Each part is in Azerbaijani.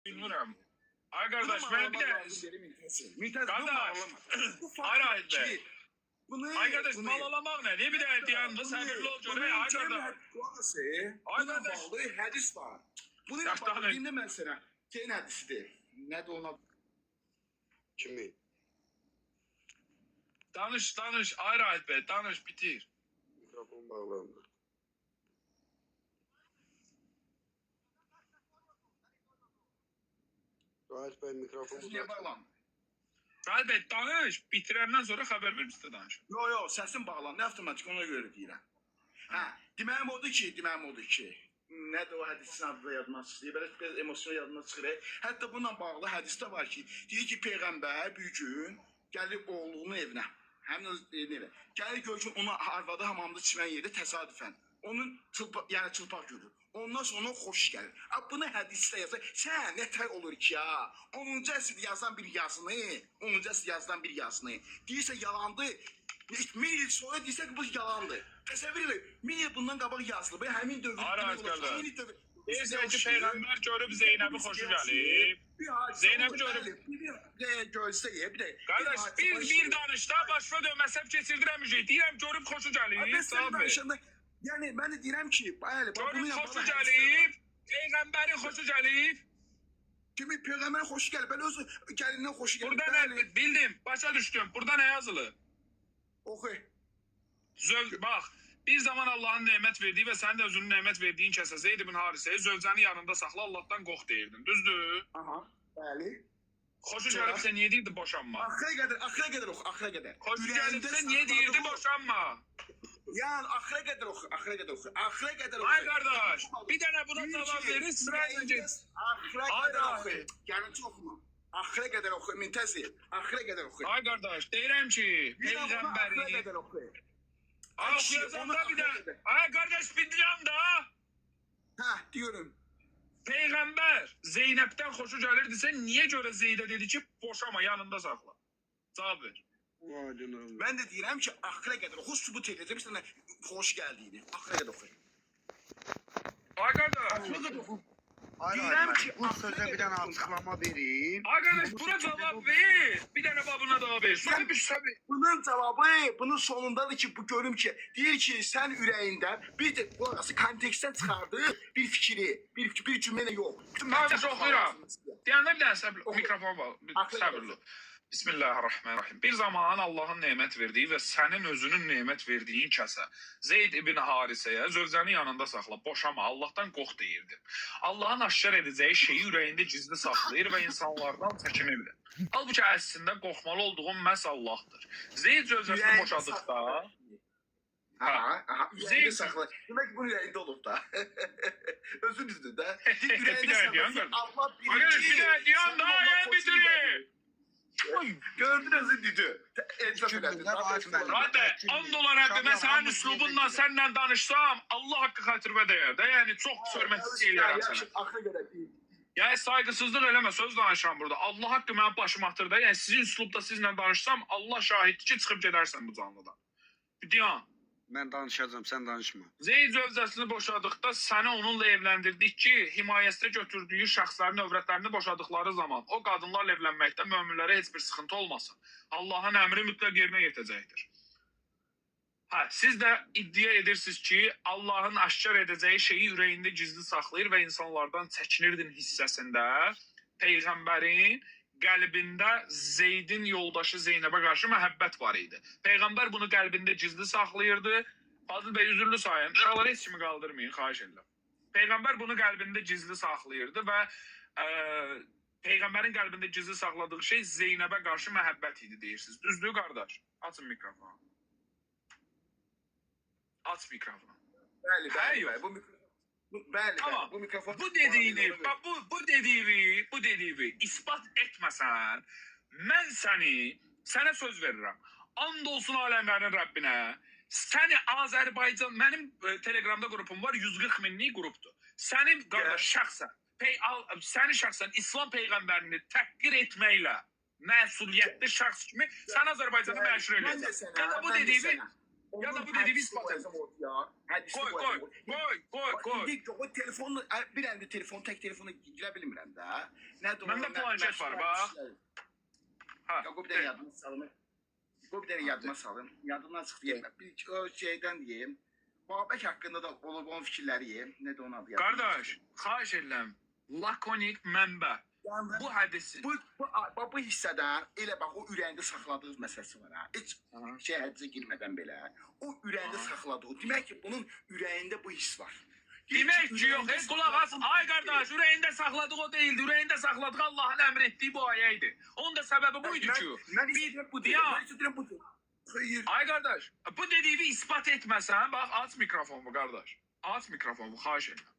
Bilmirəm. Ay qardaş, mən bir də... Qardaş, ay Rahid bəy. Ay qardaş, malalamaq nə? Niyə bir də deyəndə səbirli ol görək? Ay qardaş. Ay qardaş. Hədis var. Bunu yapaq, dinlə mən sənə. Keyin hədisdir. Nədir ona? Kimi? Danış, ay Rahid bəy, danış, bitir. Mikrofon bağlandı. Rahid bəy, mikrofon Niyə bağlandı? Rahid bəy, danış, bitirəndən sonra xəbər ver, biz də danış. Yo, səsin bağlandı, avtomatik ona görə deyirəm. Hə, deməyim odur ki, nədir o hədisin adı da yadıma çıxır, belə emosiyon yadıma çıxır. Hətta bununla bağlı hədisdə var ki, deyir ki, Peyğəmbər bir gün gəlir oğlunun evinə, həmin öz evə. Gəlir gör ki, ona arvadı hamamda içmən yerdə təsadüfən. Onun çılpaq görür. Ondan sonra xoş gəlir. Bunu hədisdə yazır. Sən nətər olur ki ya? 10-cu əsrdə yazılan bir yazını. Deyirsə yalandır. 1000 il sonra deyirsə ki, bu yalandır. Təsəvvür edin, 1000 il bundan qabaq yazılıb. Həmin dövrdə. Araz qardaş. Deyirsən ki, Peyğəmbər görüb Zeynəbi xoşu gəlib. Zeynəbi görüb. Görsəyə, bir də. Qardaş, bir danışda başına dönməsəb keçirdirəməyəcək. Deyirəm, görüb xoşu gəlib. Yəni, mən də deyirəm ki, görüb xoşu gəlib. Peyğəmbərin xoşu gəlib. Kimi Peyğəmbərin xoşu gəlib. Mən öz gəlindən xoşu gəlib. Burada nə? Bildim, başa düşdüm. Burada nə yazılı? Oxu. Bax, bir zaman Allah'ın nemət verdiyi və sənin də özünün nemət verdiyin kəsə Zeyd ibn Harisəyə zövcəni yanında saxla, Allah'tan qorx deyirdin. Düzdür? Aha, bəli. Xoşu gəlibsə niyə deyirdi boşanma? Axıra qədər oxu, axıra qədər. Xoşu gəlibsə niyə deyirdi boşanma? Yəni, axıra qədər oxu. Ay qardaş, bir dənə buna cavab verir, sırayla get. Axıra qədər oxu. Yəni, çoxma. Axıra qədər oxu, müntəzir. Axıra qədər oxu. Ay qardaş, deyirəm ki, Peyğəmbəri... Axıra qədər oxu. Ay, oxuyacam da bir də. Ay qardaş, bildirəm da. Hə, diyorum. Peyğəmbər Zeynəbdən xoşu gəlirdisə, niyə görə Zeydə dedi ki, boşama, yanında saxla? Cavab ver. Mən də deyirəm ki, axıra qədər oxu, sübut edəcəm, sənə xoş gəldiyini. Axıra qədər oxu. Ay qardaş. Deyirəm ki, bu sözə bir dənə açıqlama verin. Ay qardaş, buna cavab ver. Bir dənə buna cavab ver. Sonra bir şey. Bunun cavabı, bunun sonundadır ki, bu görüm ki, deyir ki, sən ürəyində bir də bu arası kontekstdən çıxardığı bir fikri, bir cümlə yox. Mən də oxuyuram. Deyəndə bir dənə mikrofon var, səbirli. Bismillahirrahmanirrahim. Bir zaman Allah'ın nemət verdiyi və sənin özünün nemət verdiyin kəsə Zeyd ibn Harisəyə zövcəni yanında saxla, boşama, Allah'tan qorx deyirdi. Allah'ın aşkar edəcəyi şeyi ürəyində gizli saxlayır və insanlardan çəkinirdi. Halbuki əslində qorxmalı olduğum məhz Allah'dır. Zeyd zövcəsini boşadıqda... Ürəyində saxlayır. Demək ki, bu ürəyində olub da. Özün düzdür də. Ürəyində saxlayır. Allah bilir ki... Bir də deyən daha yeni bitirir. Gördün özün düdü. Radde, 10 dolar əbbimə sənin üslubunla sənlə danışsam, Allah haqqı xatirimə dəyər də. Yəni, çox hörmətsiz eləyərəm sənə. Yəni, saygısızlıq eləmə, söz danışam burada. Allah haqqı mənim başım atır da. Yəni, sizin üslubda sizlə danışsam, Allah şahiddir ki, çıxıb gedərsən bu canlıdan. Bir deyən. Mən danışacağım, sən danışma. Zeyd zövcəsini boşadıqda səni onunla evləndirdik ki, himayəsində götürdüyü şəxslərin övrətlərini boşadıqları zaman o qadınlarla evlənməkdə möminlərə heç bir sıxıntı olmasın. Allahın əmri mütləq yerinə yetəcəkdir. Hə, siz də iddia edirsiniz ki, Allahın aşkar edəcəyi şeyi ürəyində gizli saxlayır və insanlardan çəkinirdin hissəsində Peyğəmbərin qəlbində Zeydin yoldaşı Zeynəbə qarşı məhəbbət var idi. Peyğəmbər bunu qəlbində gizli saxlayırdı. Fazıl bəy, üzürlü sayın. Şuraları heç kimi qaldırmayın, xahiş edirəm. Peyğəmbər bunu qəlbində gizli saxlayırdı və Peyğəmbərin qəlbində gizli saxladığı şey Zeynəbə qarşı məhəbbət idi deyirsiniz. Düzdür, qardaş? Açın mikrofonu. Aç mikrofonu. Bəli, bu mikrofon. Ama bu mikrofon bu dediğini ispat etməsən, mən sənə söz verirəm. And olsun aləmlərin Rəbbinə. Səni Azərbaycan, mənim Telegramda qrupum var, 140 minlik qrupdur. Sənin qardaş şəxsən İslam Peyğəmbərini təhqir etməklə məsuliyyətli şəxs kimi sən Azərbaycanı məşhur edirsən. Ya da bu dediğini ispat et. ya. Hədisi Qoy, qoy. qoy. İndi o telefonu, bir əldə telefon, tək telefonu girə bilmirəm də. Nədir o? Məndə planşet var, bax. Ha, Ya, qoy bir dənə yadıma salım. Qoy bir dənə yadıma salım. Yadımdan çıxdı yemə. Bir o şeydən deyim. Babək haqqında da olub fikirləri yeyim. Nədir onun adı? qardaş, xahiş edirəm. Lakonik mənbə. Yəni, Bu hədisi. bu hissədən elə bax o ürəyində saxladığı məsələsi var ha. Heç şey hədisə girmədən belə. O ürəyində saxladığı. Demək ki, bunun ürəyində bu hiss var. Demək ki, yox, heç qulaq as. Ay qardaş, ürəyində saxladığı o deyildi. Ürəyində saxladığı Allahın əmr etdiyi bu ayə idi. Onun da səbəbi buydu ki, Mən istəyirəm bu deyil. Ya. Mən istəyirəm bu deyil. Xeyr. ay qardaş, bu dediğini ispat etməsən, bax, aç mikrofonumu qardaş. Aç mikrofonumu, xahiş edirəm.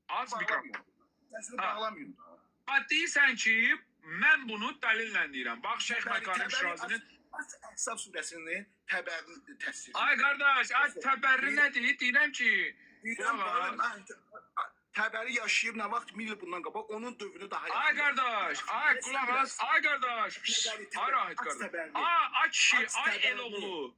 Aç mikrofonu. Mən səni bağlamıyorum da. Bax, deyirsən ki, mən bunu dəlillə deyirəm. Bax, Şeyx Məkarim Şirazinin... Əsəb surəsinin təbərini təfsir. Ay qardaş, ay təbərri nədir? Deyirəm ki... Təbəri yaşayıb nə vaxt 1000 il bundan qabaq onun dövrünü daha Ay qardaş, ay qulaq as, ay qardaş. Ay rahit qardaş. Ay kişi, ay el oğlu.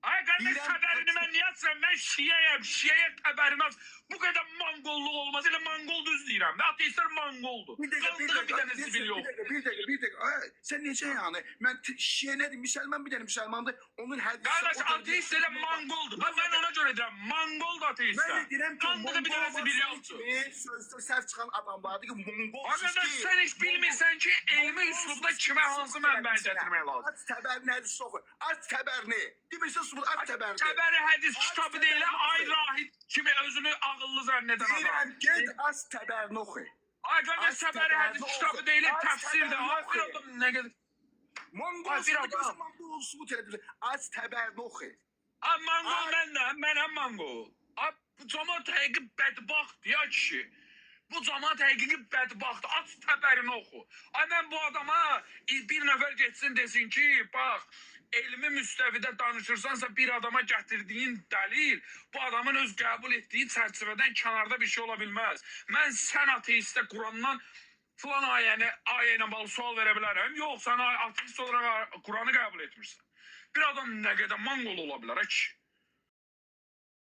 Ay qardaş, təbərini mən niyə açsam? Mən şiyəyəm, şiyəyə təbərini aç. Bu qədər manqolluq olmaz, elə manqol düz deyirəm. Ateistlər manqoldur. Qandığı bir dənə sivil yox. Bir dəqiqə. Sən necə yəni? Mən şiyə nədir? Müsəlman bir dənə müsəlmandır. Onun hədisi... Qardaş, ateist elə manqoldur. Mən ona görə deyirəm, manqol da ateistlər. Mən deyirəm ki, Qandığı bir dənə sivil yoxdur. Sözdə səhv çıxan adamlardır ki, Mongol Arkadaş, sən heç bilmirsən ki, elmi üslubda kimə hansı mənbəyi gətirmək lazım. Aç təbərini hədisi oxu. Aç təbərini. Demirsən, aç təbərini. Təbəri hədis kitabı deyil, ay rahid kimi özünü ağıllı zənn edən adam. Deyirəm, get aç təbərini oxu. Ay qardaş, təbəri hədis kitabı deyil, təfsirdir. Ay bir adam nə qədər... Mongol bir adam. Mongol sübut edir. Aç təbərini oxu. Ay manqol məndən, mənəm manqol. Ay bu cəmat həqiqi bədbaxt ya kişi. Bu cəmat həqiqi bədbaxt. Aç təbərini oxu. Ay mən bu adama bir nəfər getsin desin ki, bax, elmi müstəvidə danışırsansa bir adama gətirdiyin dəlil bu adamın öz qəbul etdiyi çərçivədən kənarda bir şey ola bilməz. Mən sən ateistə Qurandan filan ayəni ilə bağlı sual verə bilərəm. Yox, sən ateist olaraq Quranı qəbul etmirsən. Bir adam nə qədər manqol ola bilər ki?